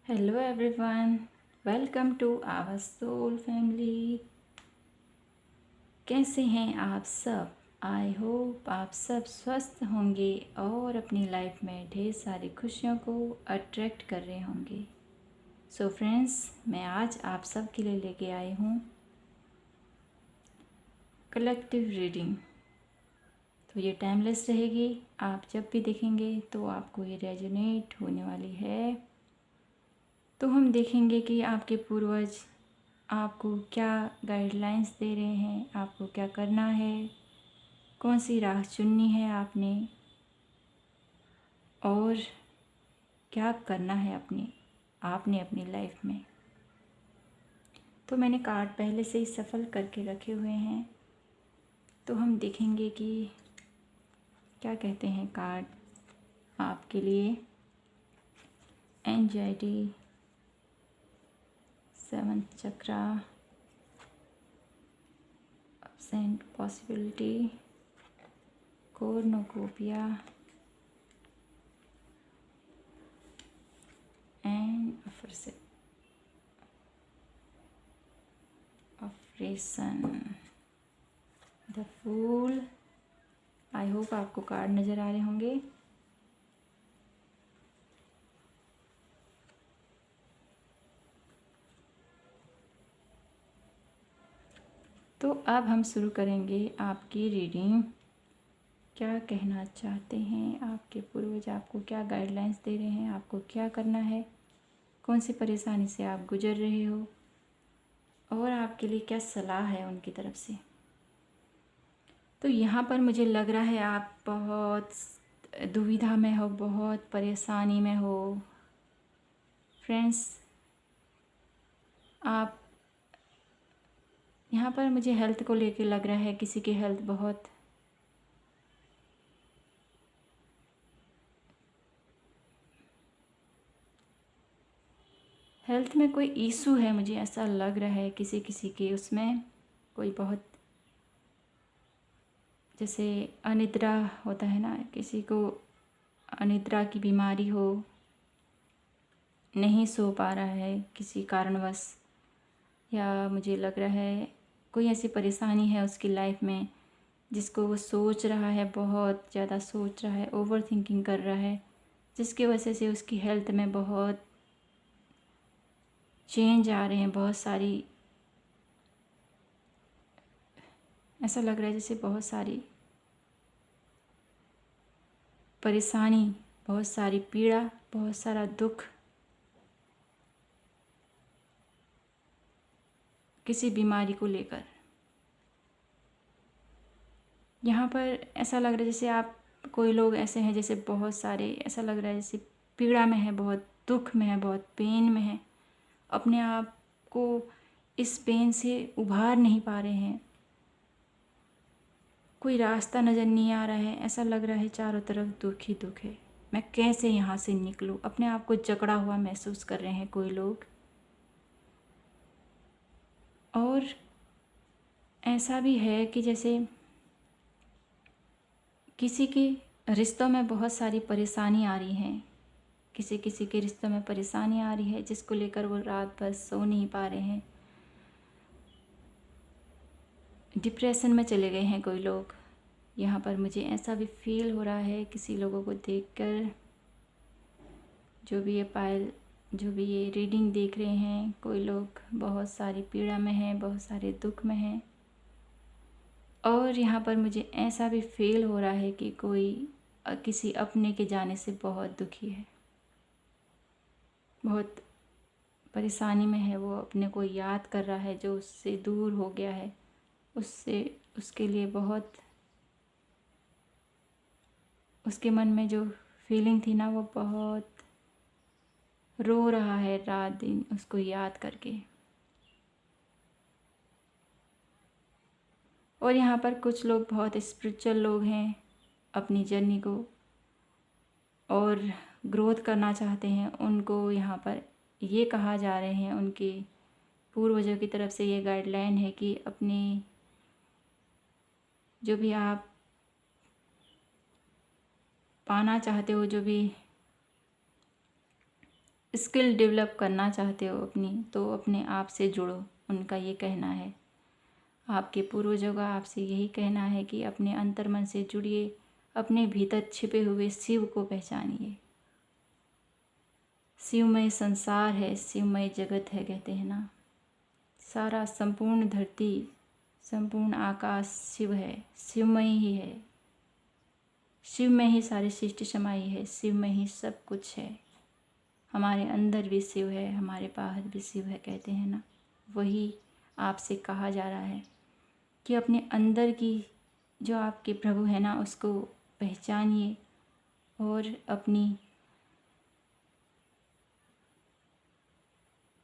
Hello everyone, welcome to our soul family. कैसे हैं आप सब? आई होप आप सब स्वस्थ होंगे और अपनी लाइफ में ढेर सारी खुशियों को अट्रैक्ट कर रहे होंगे। सो फ्रेंड्स, मैं आज आप सब के लिए लेके आई हूँ कलेक्टिव रीडिंग। तो ये टाइमलेस रहेगी, आप जब भी देखेंगे तो आपको ये रेजोनेट होने वाली है। तो हम देखेंगे कि आपके पूर्वज आपको क्या गाइडलाइंस दे रहे हैं, आपको क्या करना है, कौन सी राह चुननी है आपने और क्या करना है आपने अपनी लाइफ में। तो मैंने कार्ड पहले से ही सफल करके रखे हुए हैं, तो हम देखेंगे कि क्या कहते हैं कार्ड आपके लिए। Anxiety, seventh chakra, absent possibility, cornucopia and affirmation, the fool. I hope आपको कार्ड नज़र आ रहे होंगे। तो अब हम शुरू करेंगे आपकी रीडिंग। क्या कहना चाहते हैं आपके पूर्वज, आपको क्या गाइडलाइंस दे रहे हैं, आपको क्या करना है, कौन सी परेशानी से आप गुजर रहे हो और आपके लिए क्या सलाह है उनकी तरफ से। तो यहाँ पर मुझे लग रहा है आप बहुत दुविधा में हो, बहुत परेशानी में हो फ्रेंड्स। आप यहाँ पर मुझे हेल्थ को लेके लग रहा है किसी की हेल्थ बहुत हेल्थ में कोई इशू है, मुझे ऐसा लग रहा है किसी किसी के उसमें कोई बहुत, जैसे अनिद्रा होता है ना, किसी को अनिद्रा की बीमारी हो, नहीं सो पा रहा है किसी कारणवश, या मुझे लग रहा है कोई ऐसी परेशानी है उसकी लाइफ में जिसको वो सोच रहा है, बहुत ज़्यादा सोच रहा है, ओवर थिंकिंग कर रहा है, जिसकी वजह से उसकी हेल्थ में बहुत चेंज आ रहे हैं, बहुत सारी, ऐसा लग रहा है जैसे बहुत सारी परेशानी, बहुत सारी पीड़ा, बहुत सारा दुख किसी बीमारी को लेकर। यहाँ पर ऐसा लग रहा है जैसे आप, कोई लोग ऐसे हैं जैसे बहुत सारे, ऐसा लग रहा है जैसे पीड़ा में है, बहुत दुख में है, बहुत पेन में है, अपने आप को इस पेन से उभार नहीं पा रहे हैं, कोई रास्ता नज़र नहीं आ रहा है, ऐसा लग रहा है चारों तरफ दुख ही दुख है, मैं कैसे यहाँ से निकलूँ, अपने आप को जकड़ा हुआ महसूस कर रहे हैं कोई लोग। और ऐसा भी है कि जैसे किसी के रिश्तों में बहुत सारी परेशानी आ रही है, किसी किसी के रिश्तों में परेशानी आ रही है जिसको लेकर वो रात भर सो नहीं पा रहे हैं, डिप्रेशन में चले गए हैं कोई लोग। यहाँ पर मुझे ऐसा भी फील हो रहा है किसी लोगों को देखकर, जो भी ये रीडिंग देख रहे हैं, कोई लोग बहुत सारी पीड़ा में हैं, बहुत सारे दुख में हैं। और यहाँ पर मुझे ऐसा भी फील हो रहा है कि कोई किसी अपने के जाने से बहुत दुखी है, बहुत परेशानी में है, वो अपने को याद कर रहा है जो उससे दूर हो गया है, उससे, उसके लिए बहुत, उसके मन में जो फीलिंग थी ना, वो बहुत रो रहा है रात दिन उसको याद करके। और यहाँ पर कुछ लोग बहुत स्पिरिचुअल लोग हैं, अपनी जर्नी को और ग्रोथ करना चाहते हैं, उनको यहाँ पर ये कहा जा रहे हैं, उनके पूर्वजों की तरफ से ये गाइडलाइन है कि अपनी जो भी आप पाना चाहते हो, जो भी स्किल डेवलप करना चाहते हो अपनी, तो अपने आप से जुड़ो, उनका ये कहना है। आपके पूर्वजों का आपसे यही कहना है कि अपने अंतर्मन से जुड़िए, अपने भीतर छिपे हुए शिव को पहचानिए। शिवमय संसार है, शिवमय जगत है, कहते हैं ना। सारा संपूर्ण धरती, संपूर्ण आकाश शिव है, शिवमय ही है। शिव में ही सारी सृष्टि समाई है, शिव में ही सब कुछ है। हमारे अंदर भी शिव है, हमारे बाहर भी शिव है, कहते हैं ना। वही आपसे कहा जा रहा है कि अपने अंदर की जो आपके प्रभु है ना, उसको पहचानिए और अपनी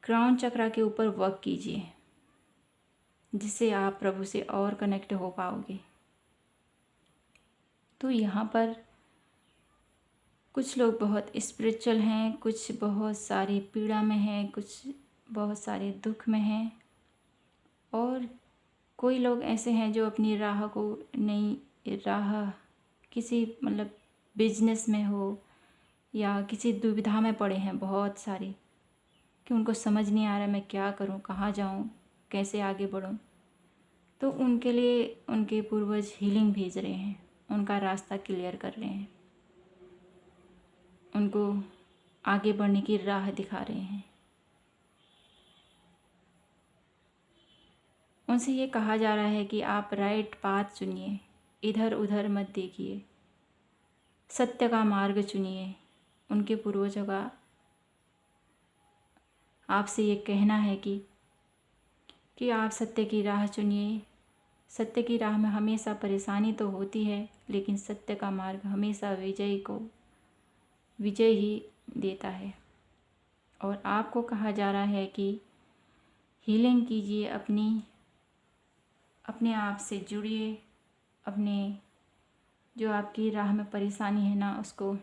क्राउन चक्रा के ऊपर वर्क कीजिए, जिससे आप प्रभु से और कनेक्ट हो पाओगे। तो यहाँ पर कुछ लोग बहुत स्पिरिचुअल हैं, कुछ बहुत सारी पीड़ा में हैं, कुछ बहुत सारे दुख में हैं, और कोई लोग ऐसे हैं जो अपनी राह को नई राह किसी मतलब बिजनेस में हो या किसी दुविधा में पड़े हैं बहुत सारी, कि उनको समझ नहीं आ रहा मैं क्या करूं, कहाँ जाऊं, कैसे आगे बढ़ूं। तो उनके लिए उनके पूर्वज हीलिंग भेज रहे हैं, उनका रास्ता क्लियर कर रहे हैं, उनको आगे बढ़ने की राह दिखा रहे हैं। उनसे ये कहा जा रहा है कि आप राइट पाथ चुनिए, इधर उधर मत देखिए, सत्य का मार्ग चुनिए। उनके पूर्वजों का आपसे ये कहना है कि आप सत्य की राह चुनिए। सत्य की राह में हमेशा परेशानी तो होती है, लेकिन सत्य का मार्ग हमेशा विजय ही देता है। और आपको कहा जा रहा है कि हीलिंग कीजिए, अपने आप से जुड़िए, अपने जो आपकी राह में परेशानी है ना, उसको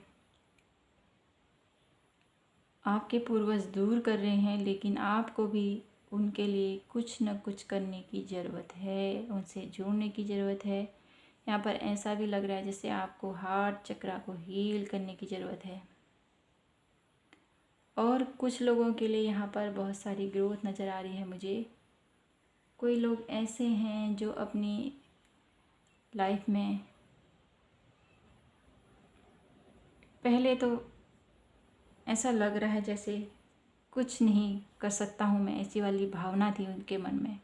आपके पूर्वज दूर कर रहे हैं, लेकिन आपको भी उनके लिए कुछ न कुछ करने की ज़रूरत है, उनसे जुड़ने की ज़रूरत है। यहाँ पर ऐसा भी लग रहा है जैसे आपको हार्ट चक्रा को हील करने की ज़रूरत है। और कुछ लोगों के लिए यहाँ पर बहुत सारी ग्रोथ नज़र आ रही है मुझे। कोई लोग ऐसे हैं जो अपनी लाइफ में पहले तो ऐसा लग रहा है जैसे कुछ नहीं कर सकता हूँ मैं, ऐसी वाली भावना थी उनके मन में।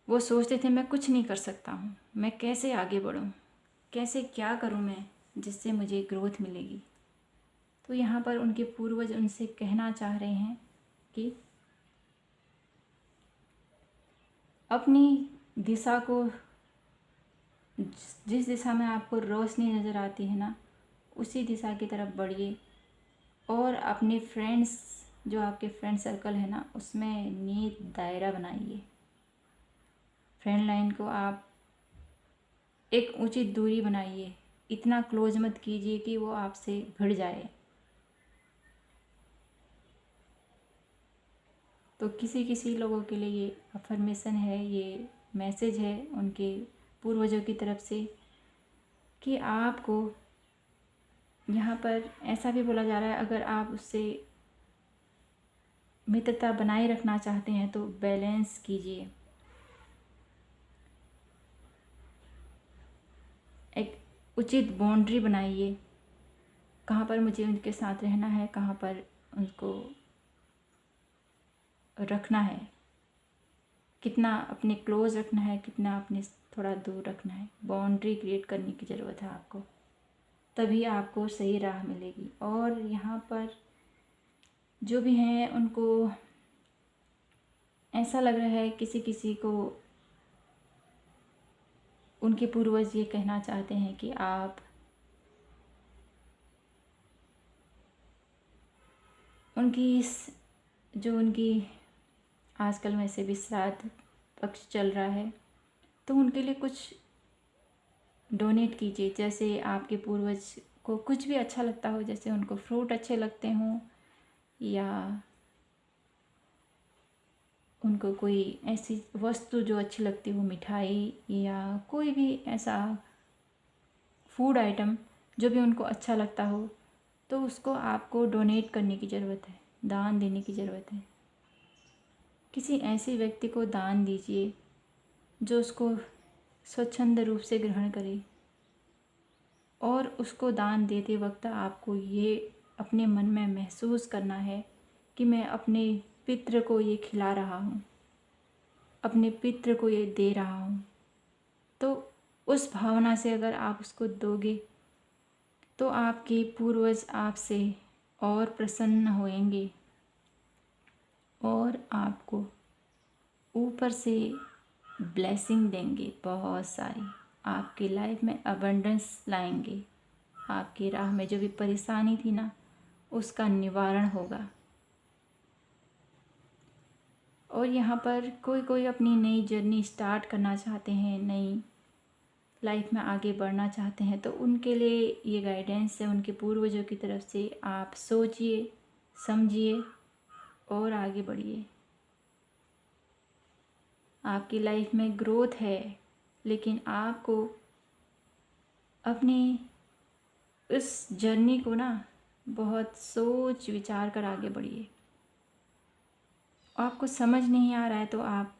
वो सोचते थे मैं कुछ नहीं कर सकता हूँ, मैं कैसे आगे बढ़ूँ, कैसे क्या करूँ मैं जिससे मुझे ग्रोथ मिलेगी। तो यहाँ पर उनके पूर्वज उनसे कहना चाह रहे हैं कि अपनी दिशा को, जिस दिशा में आपको रोशनी नज़र आती है ना, उसी दिशा की तरफ बढ़िए। और अपने फ्रेंड्स, जो आपके फ्रेंड सर्कल है ना, उसमें नीट दायरा बनाइए। फ्रेंड लाइन को आप एक उचित दूरी बनाइए, इतना क्लोज मत कीजिए कि वो आपसे भिड़ जाए। तो किसी किसी लोगों के लिए ये अफर्मेशन है, ये मैसेज है उनके पूर्वजों की तरफ से कि आपको यहाँ पर ऐसा भी बोला जा रहा है, अगर आप उससे मित्रता बनाए रखना चाहते हैं तो बैलेंस कीजिए, एक उचित बाउंड्री बनाइए, कहाँ पर मुझे उनके साथ रहना है, कहाँ पर उनको रखना है, कितना अपने क्लोज रखना है, कितना अपने थोड़ा दूर रखना है। बाउंड्री क्रिएट करने की ज़रूरत है आपको, तभी आपको सही राह मिलेगी। और यहाँ पर जो भी हैं उनको ऐसा लग रहा है, किसी किसी को उनके पूर्वज ये कहना चाहते हैं कि आप उनकी आजकल वैसे भी श्राद्ध पक्ष चल रहा है, तो उनके लिए कुछ डोनेट कीजिए। जैसे आपके पूर्वज को कुछ भी अच्छा लगता हो, जैसे उनको फ्रूट अच्छे लगते हों, या उनको कोई ऐसी वस्तु जो अच्छी लगती हो, मिठाई या कोई भी ऐसा फूड आइटम जो भी उनको अच्छा लगता हो, तो उसको आपको डोनेट करने की ज़रूरत है, दान देने की ज़रूरत है। किसी ऐसे व्यक्ति को दान दीजिए जो उसको स्वच्छंद रूप से ग्रहण करे, और उसको दान देते वक्त आपको ये अपने मन में महसूस करना है कि मैं अपने पितृ को ये खिला रहा हूँ, अपने पितृ को ये दे रहा हूँ। तो उस भावना से अगर आप उसको दोगे तो आपके पूर्वज आपसे और प्रसन्न होएंगे और आपको ऊपर से ब्लेसिंग देंगे, बहुत सारी आपकी लाइफ में अबंडेंस लाएंगे। आपकी राह में जो भी परेशानी थी ना, उसका निवारण होगा। और यहाँ पर कोई अपनी नई जर्नी स्टार्ट करना चाहते हैं, नई लाइफ में आगे बढ़ना चाहते हैं, तो उनके लिए ये गाइडेंस है उनके पूर्वजों की तरफ से। आप सोचिए, समझिए और आगे बढ़िए। आपकी लाइफ में ग्रोथ है, लेकिन आपको अपनी उस जर्नी को ना बहुत सोच विचार कर आगे बढ़िए। आपको समझ नहीं आ रहा है तो आप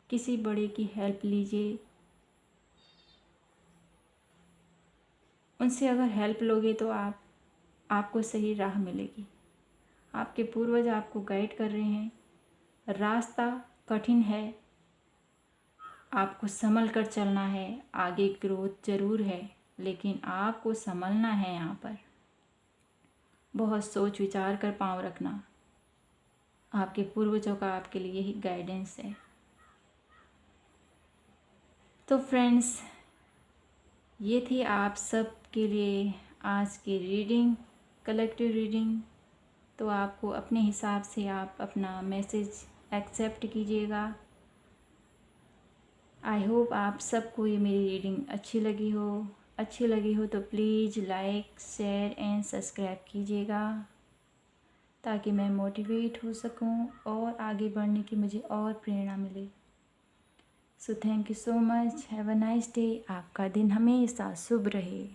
किसी बड़े की हेल्प लीजिए। उनसे अगर हेल्प लोगे तो आपको सही राह मिलेगी। आपके पूर्वज आपको गाइड कर रहे हैं। रास्ता कठिन है, आपको संभल कर चलना है। आगे ग्रोथ ज़रूर है, लेकिन आपको संभलना है। यहाँ पर बहुत सोच विचार कर पाँव रखना। आपके पूर्वजों का आपके लिए ही गाइडेंस है। तो फ्रेंड्स, ये थी आप सब के लिए आज की रीडिंग, कलेक्टिव रीडिंग। तो आपको अपने हिसाब से आप अपना मैसेज एक्सेप्ट कीजिएगा। आई होप आप सबको ये मेरी रीडिंग अच्छी लगी हो तो please like, share and subscribe कीजिएगा, ताकि मैं मोटिवेट हो सकूं और आगे बढ़ने की मुझे और प्रेरणा मिले। So thank you so much. Have a nice day. आपका दिन हमेशा शुभ रहे।